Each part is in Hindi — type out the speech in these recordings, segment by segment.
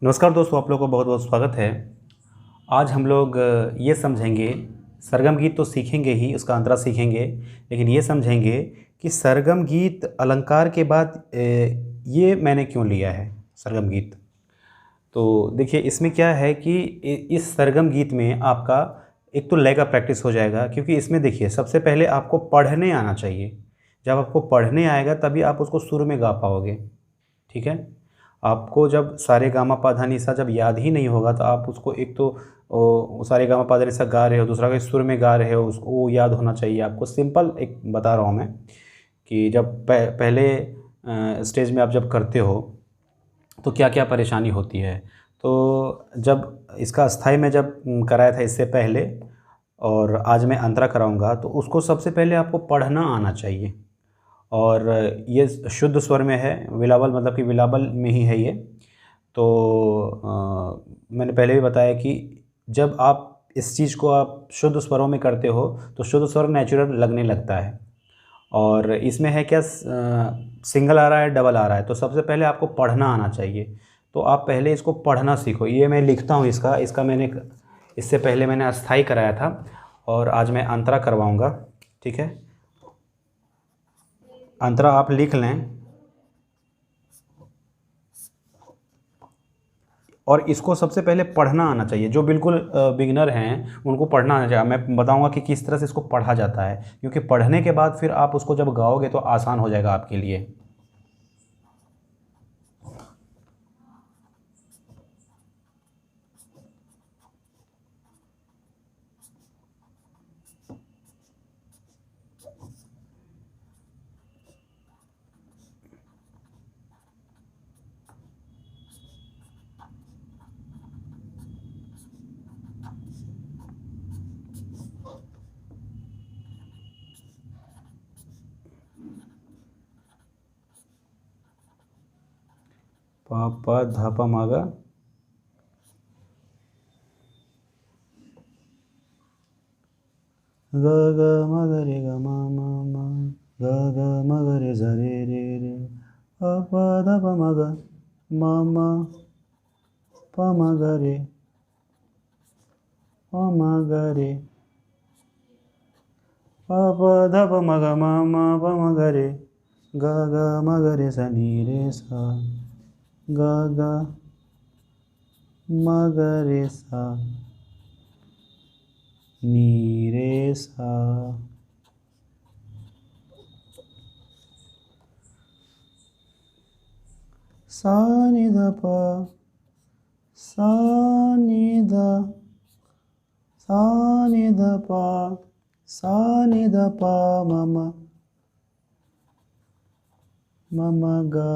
नमस्कार दोस्तों, आप लोगों को बहुत बहुत स्वागत है। आज हम लोग ये समझेंगे, सरगम गीत तो सीखेंगे ही, उसका अंतरा सीखेंगे, लेकिन ये समझेंगे कि सरगम गीत अलंकार के बाद ये मैंने क्यों लिया है सरगम गीत। तो देखिए इसमें क्या है कि इस सरगम गीत में आपका एक तो लय का प्रैक्टिस हो जाएगा, क्योंकि इसमें देखिए सबसे पहले आपको पढ़ने आना चाहिए। जब आपको पढ़ने आएगा तभी आप उसको सुर में गा पाओगे, ठीक है। आपको जब सारे गामा पा धा नी सा जब याद ही नहीं होगा तो आप उसको एक तो सारे गामा पा धा नी सा गा रहे हो, दूसरा कोई सुर में गा रहे हो, उसको वो याद होना चाहिए आपको। सिंपल एक बता रहा हूँ मैं कि जब पहले स्टेज में आप जब करते हो तो क्या क्या परेशानी होती है। तो जब इसका अस्थाई में जब कराया था इससे पहले, और आज मैं अंतरा कराऊंगा, तो उसको सबसे पहले आपको पढ़ना आना चाहिए। और ये शुद्ध स्वर में है, विलावल मतलब कि विलावल में ही है ये। तो मैंने पहले भी बताया कि जब आप इस चीज़ को आप शुद्ध स्वरों में करते हो तो शुद्ध स्वर नेचुरल लगने लगता है। और इसमें है क्या, सिंगल आ रहा है, डबल आ रहा है, तो सबसे पहले आपको पढ़ना आना चाहिए। तो आप पहले इसको पढ़ना सीखो। ये मैं लिखता हूँ इसका मैंने इससे पहले मैंने अस्थाई कराया था और आज मैं अंतरा करवाऊँगा, ठीक है। अंतरा आप लिख लें और इसको सबसे पहले पढ़ना आना चाहिए। जो बिल्कुल बिगिनर हैं उनको पढ़ना आना चाहिए। मैं बताऊंगा कि किस तरह से इसको पढ़ा जाता है, क्योंकि पढ़ने के बाद फिर आप उसको जब गाओगे तो आसान हो जाएगा आपके लिए। प प ध प म ग, ग ग म ग रे ग म म म, ग ग म ग रे ज रे रे रे, प प ध प म ग, म म प म ग रे, प म ग रे, प प ध प म ग म म प म ग रे, ग ग म ग रे सा नी रे सा, ग ग म ग रे सा नी रे सा। सा नि ध प, सा नि ध, सा नि ध प, सा नि ध प म म, म म ग,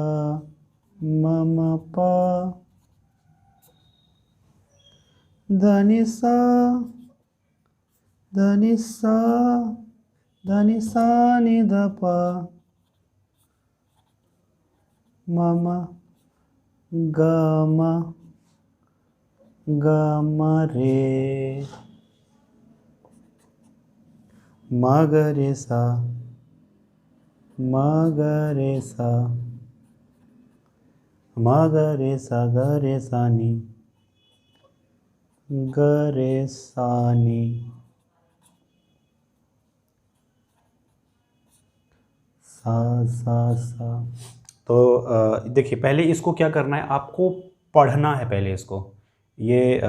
म म प, ध नि सा, ध नि सा, ध नि सा नि ध प, म म ग म, ग म रे, म ग रे सा, म ग रे सा, म ग रे सा ग रे सा नी, ग रे सा नी, सा सा सा। तो देखिए पहले इसको क्या करना है, आपको पढ़ना है पहले इसको। ये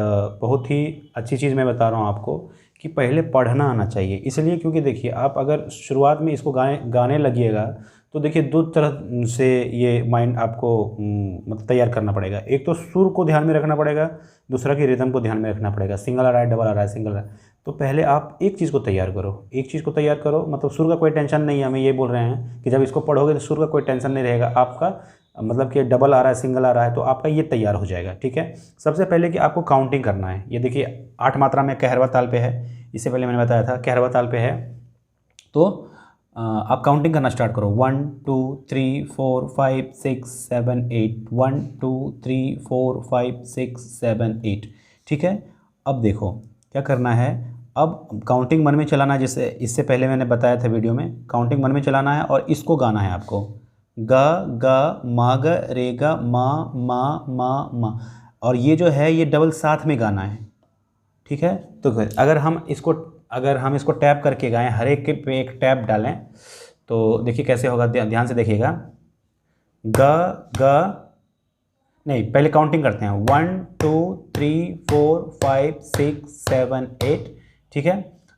बहुत ही अच्छी चीज़ मैं बता रहा हूँ आपको कि पहले पढ़ना आना चाहिए। इसलिए क्योंकि देखिए आप अगर शुरुआत में इसको गाने लगिएगा तो देखिए दो तरह से ये माइंड आपको मतलब तैयार करना पड़ेगा। एक तो सुर को ध्यान में रखना पड़ेगा, दूसरा कि रिदम को ध्यान में रखना पड़ेगा। सिंगल आ रहा है, डबल आ रहा है, सिंगल आ रहा है, तो पहले आप एक चीज़ को तैयार करो। एक चीज़ को तैयार करो मतलब सुर का कोई टेंशन नहीं है। हमें ये बोल रहे हैं कि जब इसको पढ़ोगे तो सुर का कोई टेंशन नहीं रहेगा आपका, मतलब कि डबल आ रहा है, सिंगल आ रहा है, तो आपका ये तैयार हो जाएगा, ठीक है। सबसे पहले कि आपको काउंटिंग करना है। ये देखिए 8 मात्रा में कहरवा ताल पे है, इससे पहले मैंने बताया था कहरवा ताल पे है। तो आप काउंटिंग करना स्टार्ट करो। 1 2 3 4 5 6 7 8, 1 2 3 4 5 6 7 8, ठीक है। अब देखो क्या करना है, अब काउंटिंग मन में चलाना है। जैसे इससे पहले मैंने बताया था वीडियो में, काउंटिंग मन में चलाना है और इसको गाना है आपको। ग ग म ग रे ग म म म म, और ये जो है ये डबल साथ में गाना है, ठीक है। तो अगर हम इसको टैप करके गाएं, हर एक के पे एक टैप डालें, तो देखिए कैसे होगा, ध्यान से देखिएगा। ग ग नहीं, पहले काउंटिंग करते हैं, 1 2 3 4 5 6 7 8, ठीक है।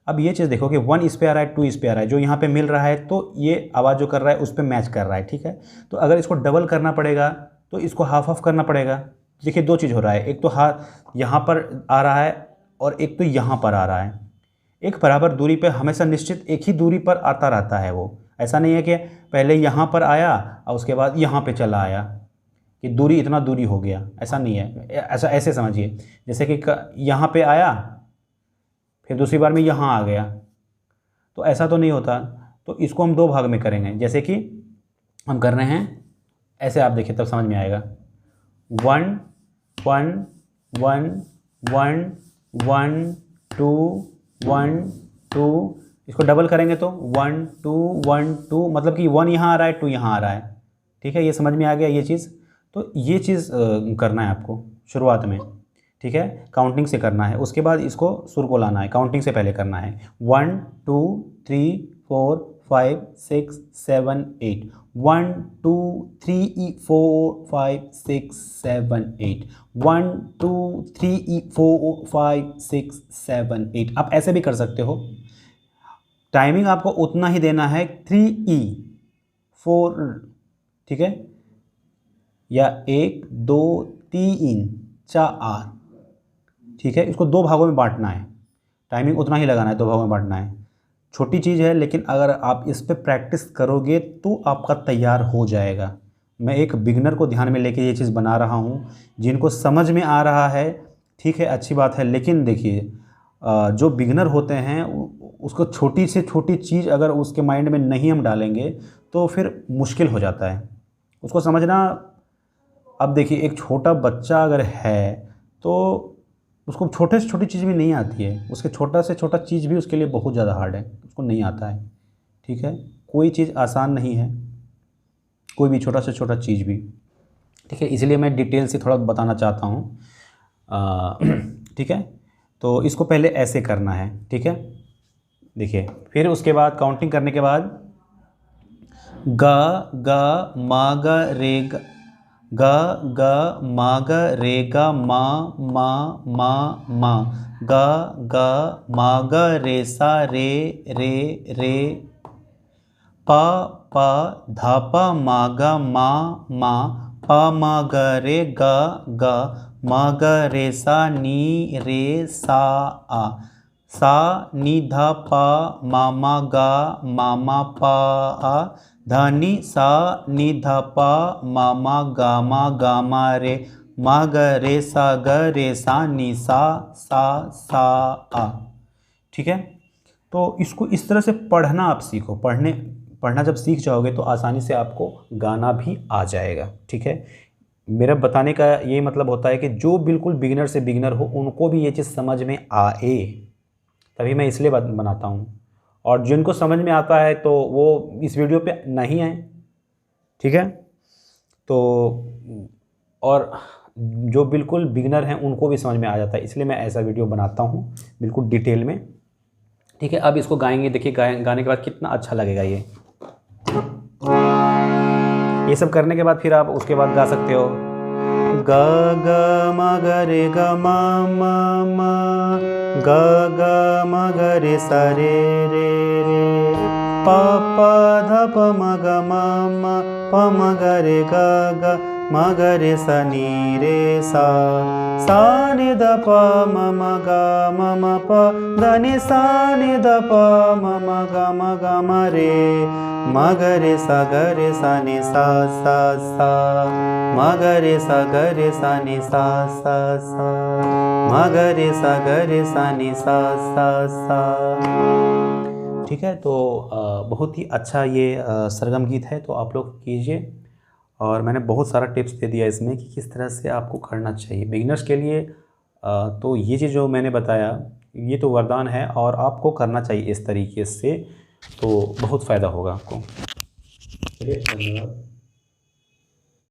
अब ये चीज़ देखो कि 1 इस पे आ रहा है, 2 इस पे आ रहा है, जो यहाँ पे मिल रहा है तो ये आवाज़ जो कर रहा है उस पे मैच कर रहा है, ठीक है। तो अगर इसको डबल करना पड़ेगा तो इसको हाफ ऑफ करना पड़ेगा। देखिए दो चीज़ हो रहा है, एक तो यहाँ पर आ रहा है और एक तो यहाँ पर आ रहा है। एक बराबर दूरी पे हमेशा निश्चित एक ही दूरी पर आता रहता है वो, ऐसा नहीं है कि पहले यहाँ पर आया और उसके बाद यहाँ पे चला आया कि दूरी इतना दूरी हो गया, ऐसा नहीं है। ऐसे समझिए, जैसे कि यहाँ पे आया फिर दूसरी बार में यहाँ आ गया, तो ऐसा तो नहीं होता। तो इसको हम दो भाग में करेंगे, जैसे कि हम कर रहे हैं ऐसे, आप देखिए तब समझ में आएगा। 1 1 1 1 1 2 1 2, इसको डबल करेंगे तो 1 2 1 2, मतलब कि 1 यहाँ आ रहा है, 2 यहाँ आ रहा है, ठीक है। ये समझ में आ गया ये चीज़। तो ये चीज़ करना है आपको शुरुआत में, ठीक है, काउंटिंग से करना है। उसके बाद इसको सुर को लाना है, काउंटिंग से पहले करना है। 1 2 3 4 5 6 7 8, 1 2 3 4 5 6 7 8, 1 2 3 4 5 6 7 8। आप ऐसे भी कर सकते हो, टाइमिंग आपको उतना ही देना है, 3 4, ठीक है, या 1 2 3 4, ठीक है। इसको दो भागों में बांटना है, टाइमिंग उतना ही लगाना है, दो भागों में बांटना है। छोटी चीज़ है, लेकिन अगर आप इस पर प्रैक्टिस करोगे तो आपका तैयार हो जाएगा। मैं एक बिगनर को ध्यान में लेके ये चीज़ बना रहा हूँ, जिनको समझ में आ रहा है ठीक है, अच्छी बात है, लेकिन देखिए जो बिगनर होते हैं उसको छोटी से छोटी चीज़ अगर उसके माइंड में नहीं हम डालेंगे तो फिर मुश्किल हो जाता है उसको समझना। अब देखिए एक छोटा बच्चा अगर है तो उसको छोटे से छोटी चीज़ भी नहीं आती है, उसके छोटा से छोटा चीज़ भी उसके लिए बहुत ज़्यादा हार्ड है, उसको नहीं आता है, ठीक है। कोई चीज़ आसान नहीं है, कोई भी छोटा से छोटा चीज़ भी, ठीक है। इसलिए मैं डिटेल से थोड़ा बताना चाहता हूँ, ठीक है। तो इसको पहले ऐसे करना है, ठीक है। देखिए फिर उसके बाद काउंटिंग करने के बाद ग ग मा ग रे ग ग मा ग रे ग मा मा मा मा, ग ग मा ग रे सा रे रे रे, प प ध प मा ग मा मा, प म ग रे ग ग, म ग रे सा नी रे सा आ, सा नी ध प मा मा ग मा मा प आ, ध नी सा नी ध प मा मा गा मा गा मा रे, मा ग रे सा नी सा आ, ठीक है। तो इसको इस तरह से पढ़ना आप सीखो, पढ़ना जब सीख जाओगे तो आसानी से आपको गाना भी आ जाएगा, ठीक है। मेरा बताने का ये मतलब होता है कि जो बिल्कुल बिगिनर से बिगिनर हो उनको भी ये चीज़ समझ में आए, तभी मैं इसलिए बनाता हूँ। और जिनको समझ में आता है तो वो इस वीडियो पे नहीं आए, ठीक है। तो और जो बिल्कुल बिगिनर हैं उनको भी समझ में आ जाता है, इसलिए मैं ऐसा वीडियो बनाता हूँ बिल्कुल डिटेल में, ठीक है। अब इसको गाएंगे, देखिए गाने के बाद कितना अच्छा लगेगा ये सब करने के बाद फिर आप उसके बाद गा सकते हो ग ग म ग रे ग म म म, ग ग म ग रे सा रे रे रे, प प ध प म ग म म, प म ग रे ग ग, म ग रे सा नी रे सा नि ध प म म ग म म प, ध नि सा नि ध प म म ग म रे, म ग रे सा नि सा म ग रे सा नि सा म ग रे सा नि सा। ठीक है, तो बहुत ही अच्छा ये सरगम गीत है, तो आप लोग कीजिए। और मैंने बहुत सारा टिप्स दे दिया इसमें कि किस तरह से आपको करना चाहिए बिगिनर्स के लिए। तो ये चीज़ जो मैंने बताया ये तो वरदान है और आपको करना चाहिए इस तरीके से, तो बहुत फ़ायदा होगा आपको। चलिए, धन्यवाद।